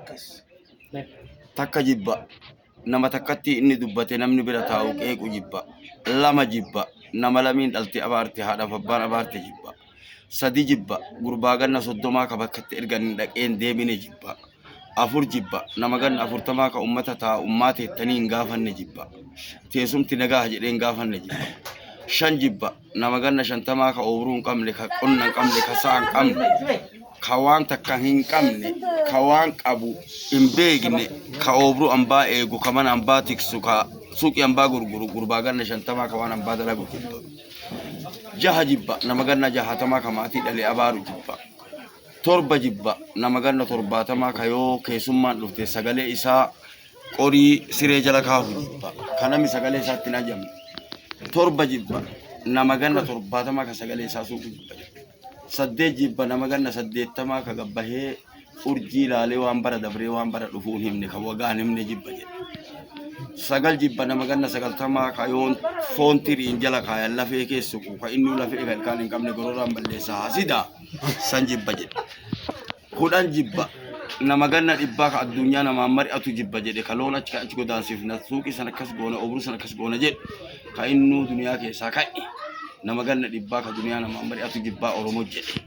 akkas. Takka jibba nama takkatti inni dubbate namni bira taa'u qeequ jibba. Lama jibba nama lamiin dhalti abaarte haadhaaf abbaan abaarte jibba. Sadi jibba gurbaa ganna soddomaa ka bakkatti ergan dhaqeen deemine jibba. Afur jibba nama ganna afurtamaa ka ummata taa'u ummaa teettanii hin gaafanne jibba. Teessumti nagaa jedheen gaafanne jibba. Shan jibba nama ganna shantamaa ka oobruu hin qabne ka qonna hin qabne ka sa'a hin qabne ka waan takka hin qabne ka waan qabu hin beekne ka oobruu ambaa eegu ka mana ambaa tiksu ka suuqii ambaa gurguru gurbaa ganna shantamaa ka waan ambaa dalagu jibba. Jaha jibba nama ganna jahatamaa ka maatii dhalee abaaru jibba. Torba jibba nama ganna torbaatamaa ka yoo keessummaan dhufte sagalee isaa qorii siree jala kaahu jibba. Kanami sagalee isaatti hin ajamne. Torba jibba nama ganna torbaatamaa ka sagalee isaa suuqu jibba. Saddeet jibba nama ganna saddeettamaa ka gabbahee urjii ilaalee waan bara dabree waan bara dhufuun himne ka wagaan himne jibba jedhe. Sagal jibba nama ganna sagaltamaa ka yoon foon tiriin jala kaayan lafee keessu ka inni lafee kan kaan hin qabne gororaan balleessaa hasida san jibba jedhe. Kudhan jibba nama ganna dhibbaa ka addunyaa namaan mari'atu jibba jedhe ka loon achi godaansiifna suuqii san akkas goona obruu san akkas goona jedhe ka innuu duniyaa keessaa ka'e nama ganna dhibbaa ka duniyaa namaan mari'atu jibbaa Oromoo jedhe.